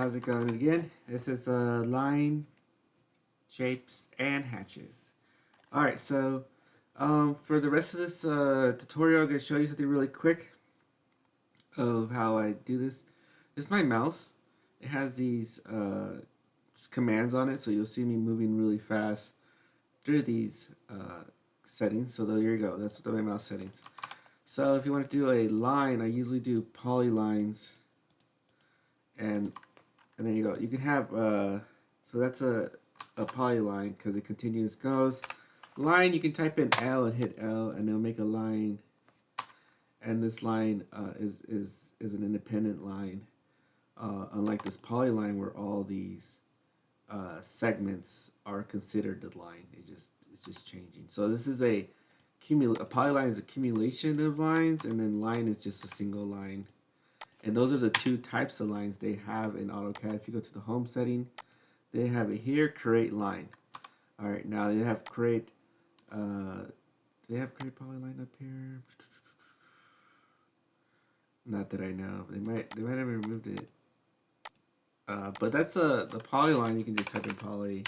how's it going again? This is line, shapes, and hatches. Alright, so for the rest of this tutorial, I'm going to show you something really quick of how I do this. This is my mouse. It has these commands on it, so you'll see me moving really fast through these settings. So there you go, that's my mouse settings. So if you want to do a line, I usually do polylines, and there you go. You can have so that's a polyline because it continues goes. Line, you can type in L and hit L, and it'll make a line. And this line is an independent line, unlike this polyline where all these segments are considered the line. It's just changing. So this is a polyline is accumulation of lines, and then line is just a single line. And those are the two types of lines they have in AutoCAD. If you go to the home setting, they have it here, create line. All right, now they have create. Do they have create polyline up here? Not that I know. They might have removed it. But that's the polyline. You can just type in poly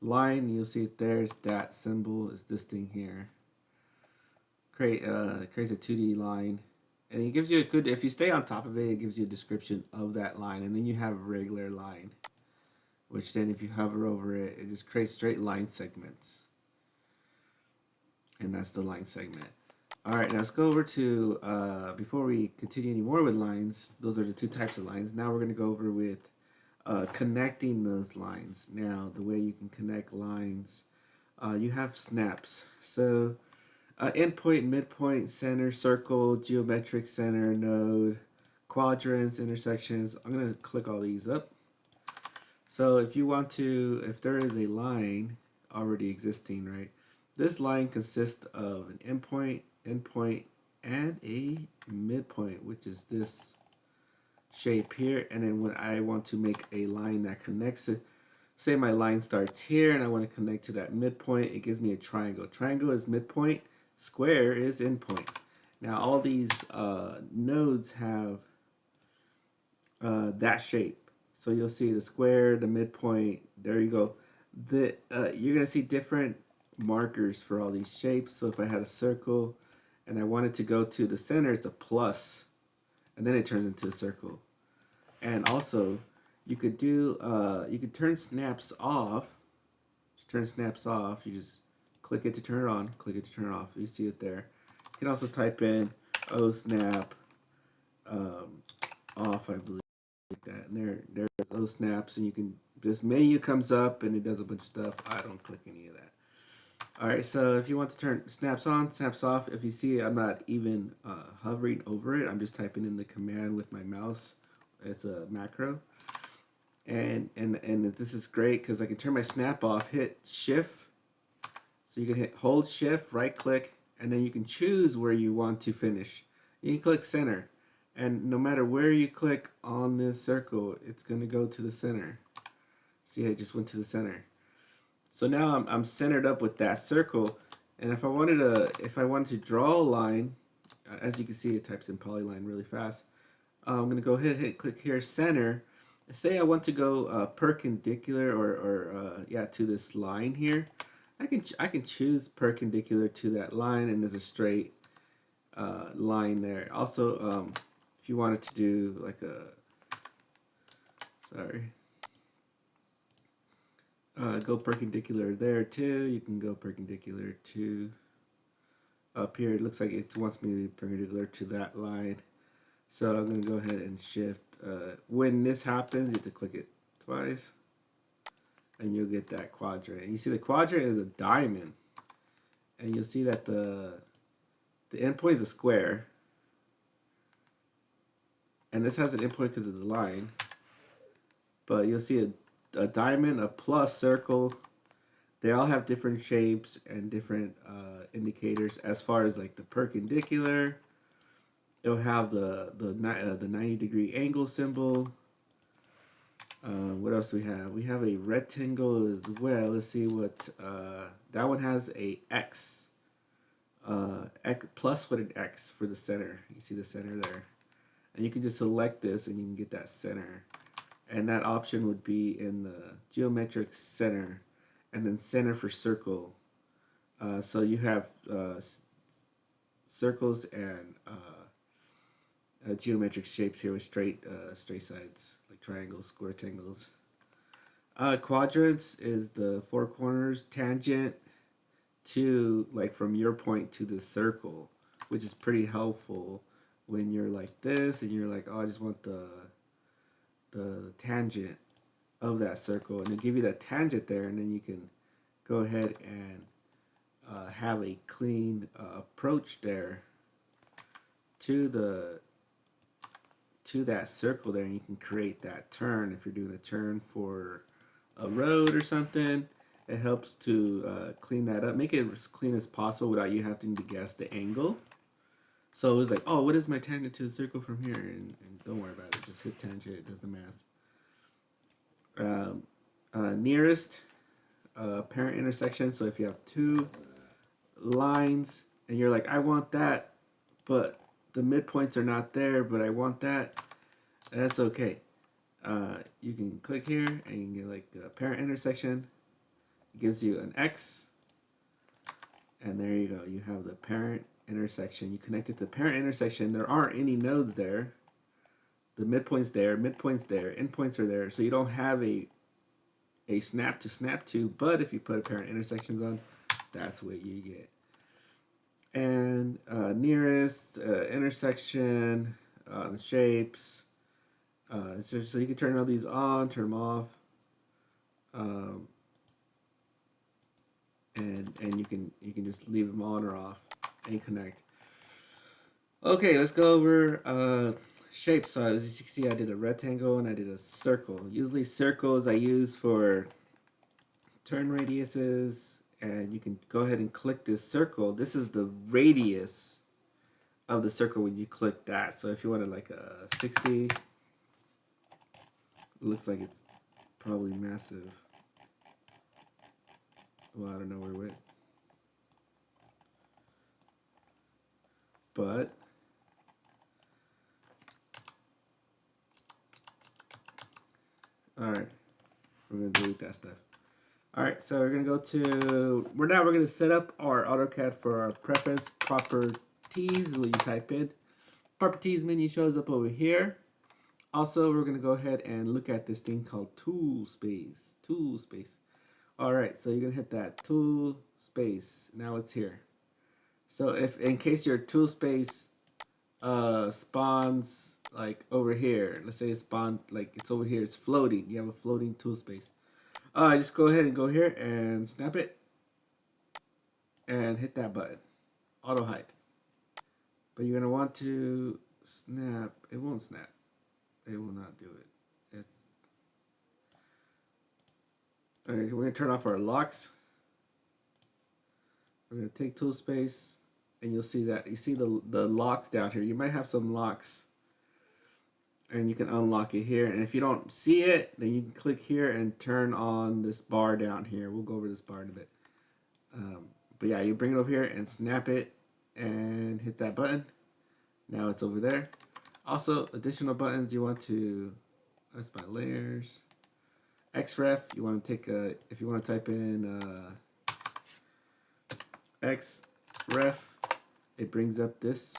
line. You'll see it there. It's that symbol. It's this thing here. Creates a 2D line. And it gives you a good, if you stay on top of it, it gives you a description of that line. And then you have a regular line, which then if you hover over it, it just creates straight line segments. And that's the line segment. All right, now let's go over to, before we continue any more with lines, those are the two types of lines. Now we're going to go over with connecting those lines. Now, the way you can connect lines, you have snaps. So, endpoint, midpoint, center, circle, geometric center, node, quadrants, intersections. I'm going to click all these up. So if you want to, if there is a line already existing, right, this line consists of an endpoint, and a midpoint, which is this shape here. And then when I want to make a line that connects it, say my line starts here and I want to connect to that midpoint, it gives me a triangle. Triangle is midpoint, square is endpoint. Now all these nodes have that shape. So you'll see the square, the midpoint, there you go. You're going to see different markers for all these shapes. So if I had a circle and I wanted to go to the center, it's a plus, and then it turns into a circle. And also you could do you could turn snaps off. Turn snaps off, you just click it to turn it on, click it to turn it off. You see it there. You can also type in O snap off, I believe, like that. And there's O snaps, and you can, this menu comes up and it does a bunch of stuff. I don't click any of that. Alright, so if you want to turn snaps on, snaps off, if you see I'm not even hovering over it, I'm just typing in the command with my mouse. It's a macro. And this is great because I can turn my snap off, hit shift. So you can hold shift, right click, and then you can choose where you want to finish. You can click center. And no matter where you click on this circle, it's going to go to the center. See, I just went to the center. So now I'm centered up with that circle, and if I wanted to draw a line, as you can see, it types in polyline really fast. I'm gonna go ahead and click here, center. Say I want to go perpendicular or to this line here. I can choose perpendicular to that line, and there's a straight line there. Also, if you wanted to do like go perpendicular there too. You can go perpendicular to up here. It looks like it wants me to be perpendicular to that line. So I'm going to go ahead and shift. When this happens, you have to click it twice, and you'll get that quadrant. And you see the quadrant is a diamond, and you'll see that the endpoint is a square, and this has an endpoint because of the line. But you'll see a diamond, a plus, circle. They all have different shapes and different indicators. As far as like the perpendicular, it'll have the 90-degree angle symbol. What else do we have? We have a rectangle as well. Let's see what that one has, a X plus with an X for the center. You see the center there, and you can just select this and you can get that center. and that option would be in the geometric center, and then center for circle. So you have circles and geometric shapes here with straight sides, like triangles, square rectangles. Quadrants is the four corners tangent to, like, from your point to the circle, which is pretty helpful when you're like this and you're like, oh, I just want the tangent of that circle, and it'll give you that tangent there, and then you can go ahead and have a clean approach there to that circle there, and you can create that turn if you're doing a turn for a road or something. It helps to clean that up, make it as clean as possible without you having to guess the angle. So it was like, oh, what is my tangent to the circle from here? And don't worry about it, just hit tangent, it does the math. Nearest parent intersection, so if you have two lines and you're like, I want that, but the midpoints are not there, but I want that, that's okay. You can click here and you can get like a parent intersection. It gives you an X, and there you go. You have the parent intersection. You connect it to the parent intersection. There aren't any nodes there. The midpoint's there, endpoints are there, so you don't have a snap to snap to, but if you put a parent intersections on, that's what you get. And nearest intersection, the shapes. So you can turn all these on, turn them off, and you can just leave them on or off and connect. Okay, let's go over shapes. So as you can see, I did a rectangle and I did a circle. Usually circles I use for turn radiuses, and you can go ahead and click this circle. This is the radius of the circle when you click that. So if you wanted like a 60, it looks like it's probably massive. Well, I don't know where it went. But alright, we're going to delete that stuff. Alright, so we're going to go to, we're going to set up our AutoCAD for our preference properties. What you type in. Properties menu shows up over here. Also, we're going to go ahead and look at this thing called tool space. Tool space. Alright, so you're going to hit that tool space. Now it's here. So if in case your tool space spawns like over here, let's say it spawned like it's over here, it's floating, you have a floating tool space. Just go ahead and go here and snap it and hit that button, auto hide. But you're going to want to snap, it won't snap, it will not do it. Okay, we're going to turn off our locks. We're going to take tool space, and you'll see that, you see the locks down here. You might have some locks, and you can unlock it here. And if you don't see it, then you can click here and turn on this bar down here. We'll go over this bar in a bit. But yeah, you bring it over here and snap it and hit that button. Now it's over there. Also, additional buttons you want to, that's my layers. XREF, you want to take a, if you want to type in XREF, it brings up this,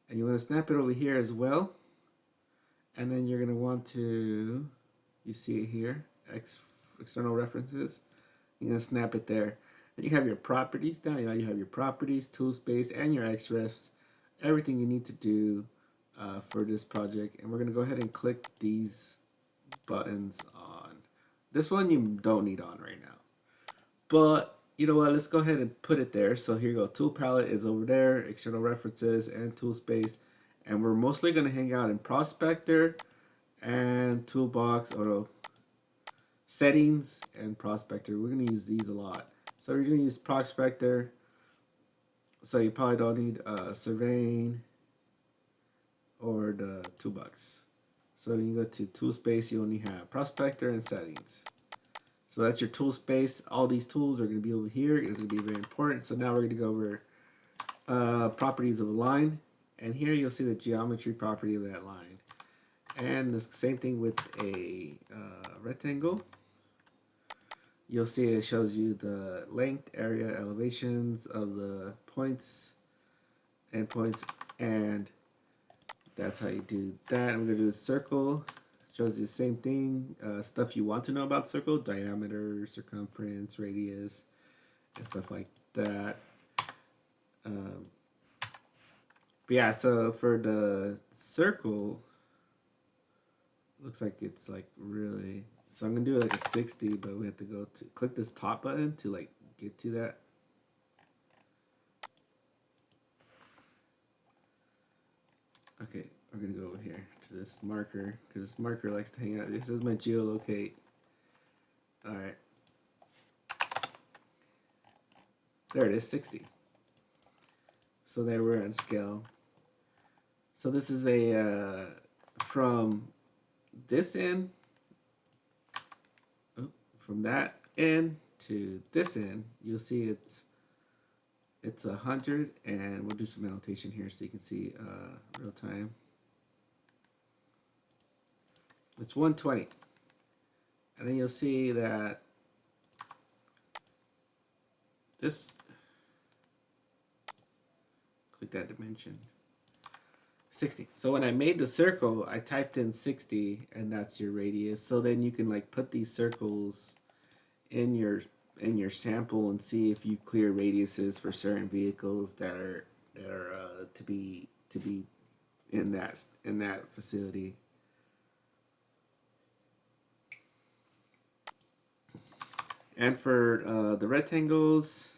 and you want to snap it over here as well. And then you're going to want to, you see it here, external references. You're going to snap it there. And you have your properties down. You have your properties, tool space, and your XREFs. Everything you need to do for this project. And we're going to go ahead and click these buttons on. This one you don't need on right now. But you know what, let's go ahead and put it there. So here you go, tool palette is over there, external references and tool space. And we're mostly going to hang out in prospector and toolbox, or settings and prospector. We're going to use these a lot. So we're going to use prospector. So you probably don't need surveying or the toolbox. So you go to tool space, you only have prospector and settings. So that's your tool space. All these tools are going to be over here. It's going to be very important. So now we're going to go over properties of a line. And here you'll see the geometry property of that line. And the same thing with a rectangle. You'll see it shows you the length, area, elevations of the points, endpoints, and that's how you do that. I'm gonna do a circle. Shows you the same thing. Stuff you want to know about circle: diameter, circumference, radius, and stuff like that. But yeah, so for the circle, looks like it's like really. So I'm gonna do like a 60, but we have to go to click this top button to like get to that. Okay, we're gonna go over here to this marker because this marker likes to hang out. This is my geolocate. All right, there it is, 60. So there we're on scale. So this is a from this end, from that end to this end. You'll see it's 100, and we'll do some annotation here so you can see real time. It's 120, and then you'll see that this. Click that dimension. 60. So when I made the circle, I typed in 60, and that's your radius. So then you can like put these circles in your sample and see if you clear radiuses for certain vehicles that are to be in that facility. And for the rectangles,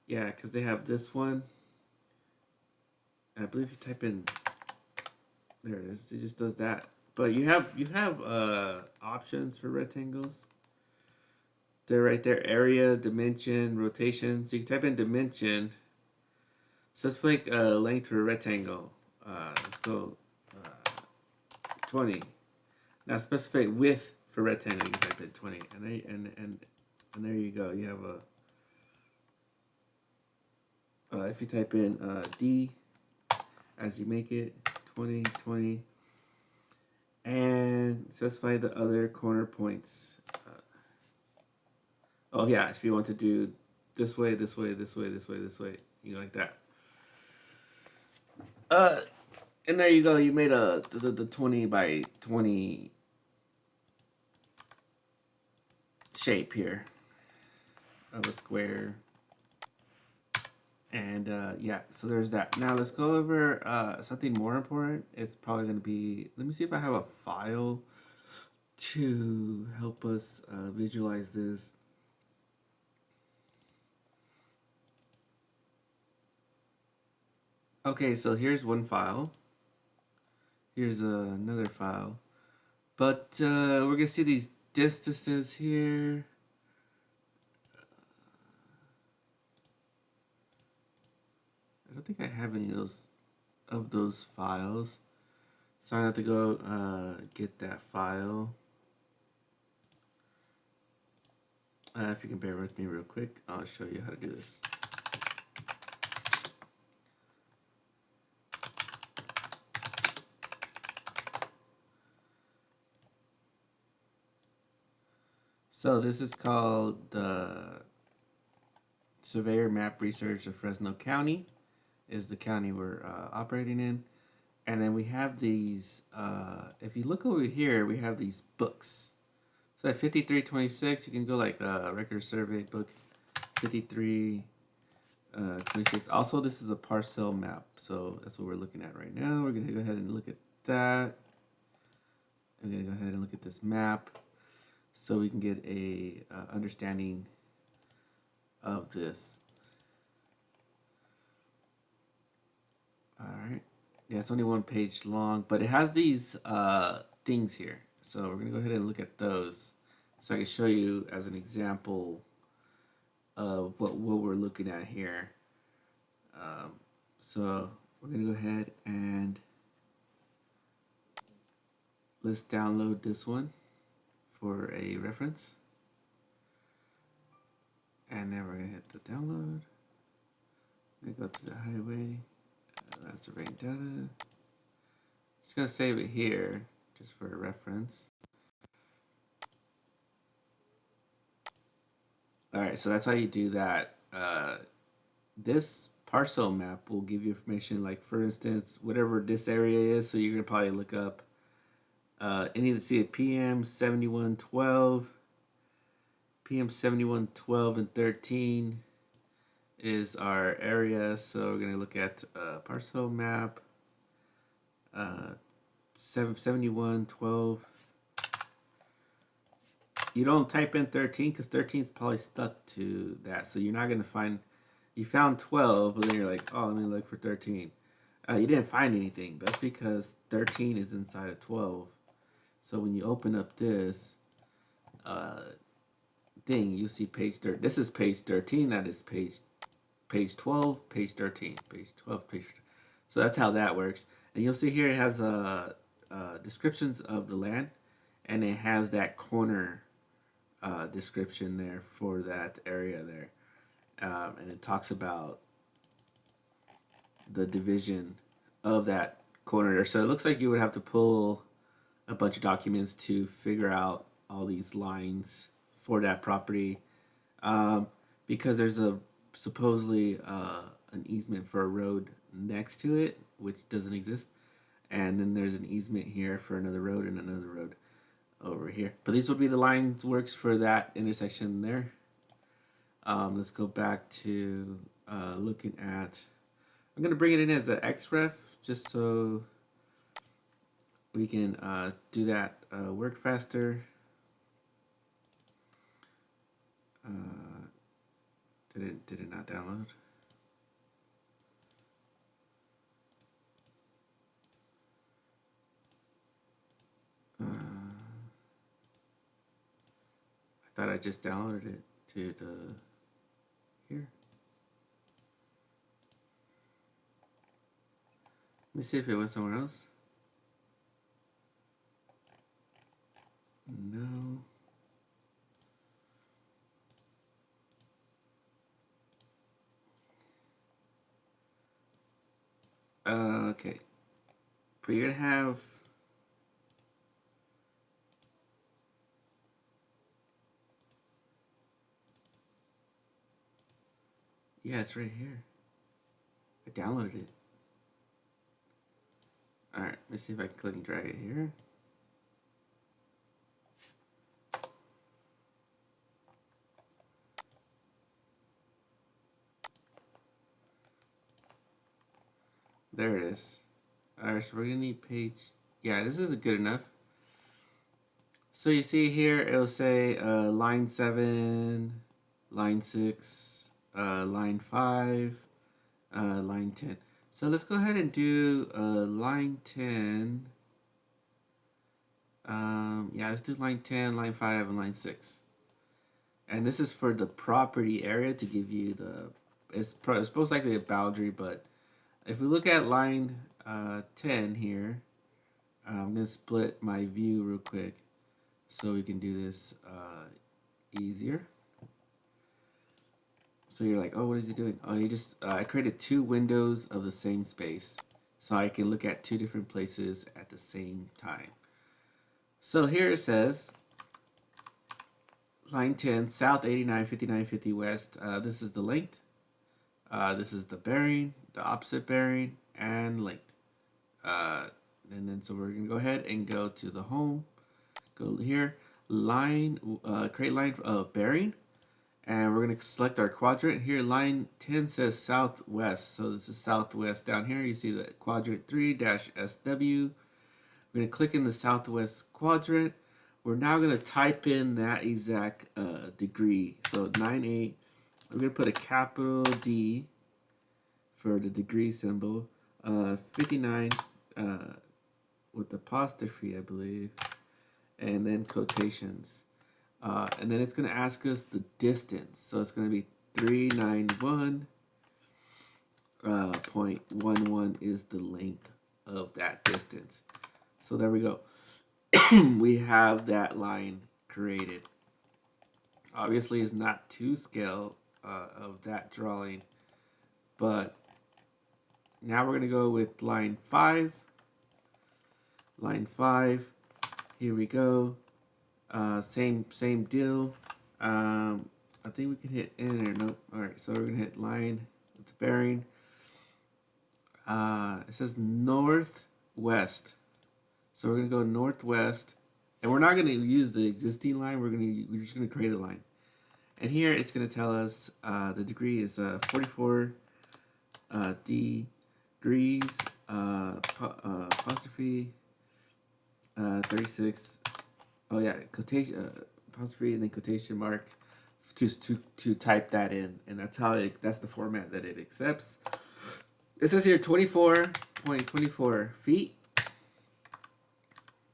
yeah, because they have this one. I believe you type in, there it is. It just does that. But you have options for rectangles. They're right there. Area, dimension, rotation. So you can type in dimension. So let's make length for a rectangle. Let's go 20. Now specify width for rectangle. You can type in 20, and there you go. You have a if you type in D as you make it 20, 20, and specify the other corner points. Oh yeah, if you want to do this way, this way, this way, this way, this way, you go like that. And there you go. You made the 20 by 20 shape here of a square. And yeah, so there's that. Now let's go over something more important. It's probably going to be, let me see if I have a file to help us visualize this. Okay, so here's one file. Here's another file. But we're going to see these distances here. I don't think I have any of those files. So I have to go get that file. If you can bear with me real quick, I'll show you how to do this. So this is called the Surveyor Map Research of Fresno County, is the county we're operating in. And then we have these, if you look over here, we have these books. So at 5326, you can go like record survey book 5326. Also, this is a parcel map. So that's what we're looking at right now. We're going to go ahead and look at that. I'm going to go ahead and look at this map so we can get a understanding of this. All right. Yeah, it's only one page long, but it has these things here. So we're going to go ahead and look at those so I can show you as an example of what we're looking at here. So we're going to go ahead and let's download this one for a reference. And then we're going to hit the download. I'm going to go to the highway. That's the rain data. Just gonna save it here, just for reference. All right, so that's how you do that. This parcel map will give you information, like for instance, whatever this area is. So you're gonna probably look up any of the see PM 7112, PM 7112 and 13 is our area. So we're gonna look at parcel map 7112. You don't type in 13 because 13 is probably stuck to that. So you're not going to find, you found 12, but then you're like, oh, let me look for 13. You didn't find anything. That's because 13 is inside of 12. So when you open up this thing, you see page 13. This is page 13. That is page 12, page 13, page 12, page 13. So that's how that works. And you'll see here it has descriptions of the land, and it has that corner description there for that area there. And it talks about the division of that corner there. So it looks like you would have to pull a bunch of documents to figure out all these lines for that property, because there's a supposedly an easement for a road next to it, which doesn't exist. And then there's an easement here for another road and another road over here. But these would be the lines works for that intersection there. Let's go back to looking at, I'm going to bring it in as an XREF just so we can do that work faster. Did it not download? I thought I just downloaded it to the here. Let me see if it went somewhere else. No. Okay. But you're gonna have yeah, it's right here. I downloaded it. Alright, let me see if I can click and drag it here. There it is. Alright, so we're gonna need page. Yeah, this isn't good enough. So you see here, it'll say line 7, line 6, line 5, line 10. So let's go ahead and do line 10. Yeah, let's do line 10, line 5, and line 6. And this is for the property area to give you the, it's most likely a boundary, but if we look at line 10 here, I'm going to split my view real quick so we can do this easier. So you're like, oh, what is he doing? Oh, he just, I created 2 windows of the same space so I can look at 2 different places at the same time. So here it says, line 10, south 89, 59, 50 west. This is the length. This is the bearing, the opposite bearing, and length. And then so we're going to go ahead and go to the home. Go here, line, create line bearing. And we're going to select our quadrant. Here, line 10 says southwest. So this is southwest. Down here, you see the quadrant 3-SW. We're going to click in the southwest quadrant. We're now going to type in that exact degree. So 98. We're going to put a capital D for the degree symbol. 59 with apostrophe, I believe. And then quotations. And then it's going to ask us the distance. So it's going to be 391.11 is the length of that distance. So there we go. We have that line created. Obviously, it's not to scale of that drawing, but now we're going to go with line 5. Line 5, here we go. Same deal. I think we can hit enter. Nope. All right, so we're gonna hit line with the bearing. It says northwest, so we're gonna go northwest, and we're not gonna use the existing line. We're just gonna create a line, and here it's gonna tell us the degree is 44 degrees apostrophe 36. Oh yeah, quotation apostrophe and then quotation mark to type that in, and that's the format that it accepts. It says here 24.24 feet.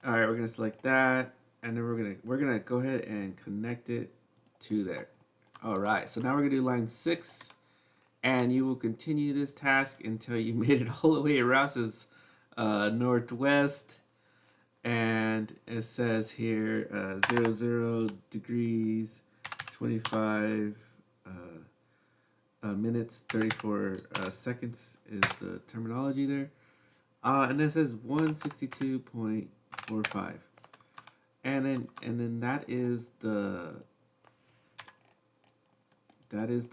All right, we're gonna select that, and then we're gonna go ahead and connect it to there. All right, so now we're gonna do line 6, and you will continue this task until you made it all the way around. It says northwest, and it says here 00 degrees 25 minutes 34 seconds is the terminology there, and it says 162.45, and then that is the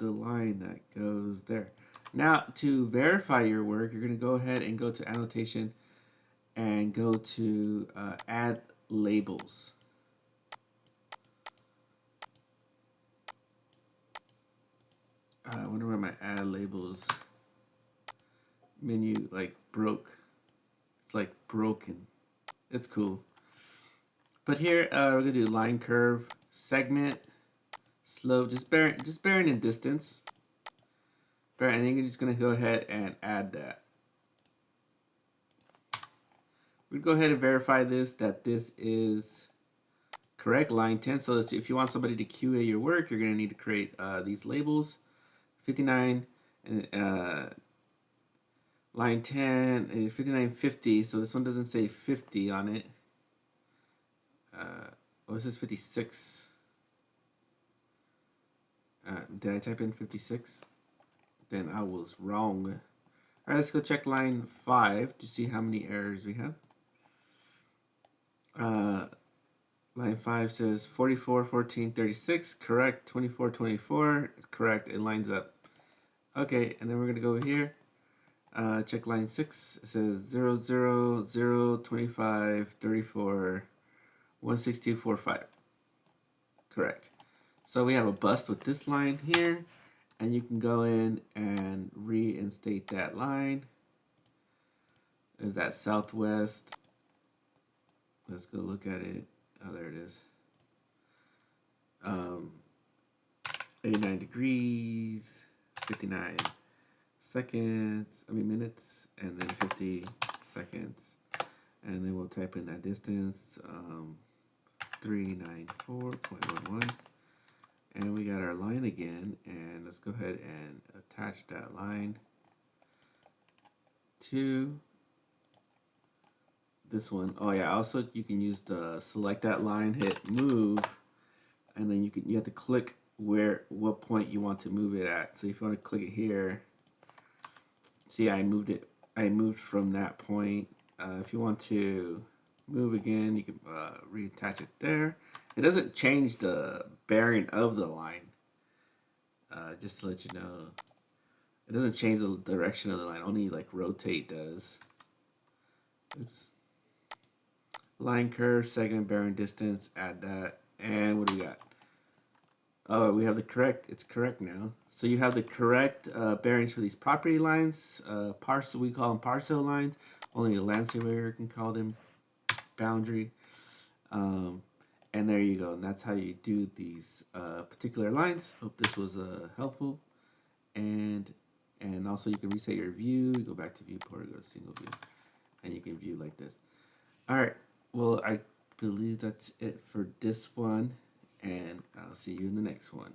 line that goes there. Now to verify your work, you're going to go ahead and go to annotation and go to add labels. I wonder where my add labels menu broke. It's like broken. It's cool. But here we're gonna do line curve, segment, slope, just bearing in distance. And then you're just gonna go ahead and add that. We're gonna go ahead and verify that this is correct, line 10. So if you want somebody to QA your work, you're gonna need to create these labels. 59 and line 10 and 5950. So this one doesn't say 50 on it. It says 56. Did I type in 56? Then I was wrong. All right, let's go check line 5 to see how many errors we have. Line 5 says 44, 14, 36, correct. 24, 24, correct. It lines up. Okay, and then we're gonna go here. Check line 6. It says 0, 0, 0, 25, 34, 162.45. Correct. So we have a bust with this line here, and you can go in and reinstate that line. There's that southwest. Let's go look at it. Oh, there it is. 89 degrees, 59 minutes, and then 50 seconds. And then we'll type in that distance, 394.11. And we got our line again, and let's go ahead and attach that line to this one. Oh yeah, also you can use the select that line, hit move, and then you have to click what point you want to move it at. So if you want to click it here, see I moved from that point. If you want to move again, you can reattach it there. It doesn't change the bearing of the line, just to let you know. It doesn't change the direction of the line, only like rotate does. Oops. Line curve, segment, bearing, distance, add that. And what do we got? Oh, we have it's correct now. So you have the correct bearings for these property lines. We call them parcel lines. Only a land surveyor can call them boundary. And there you go. And that's how you do these particular lines. Hope this was helpful. And also you can reset your view. Go back to viewport, go to single view. And you can view like this. All right. Well, I believe that's it for this one. And I'll see you in the next one.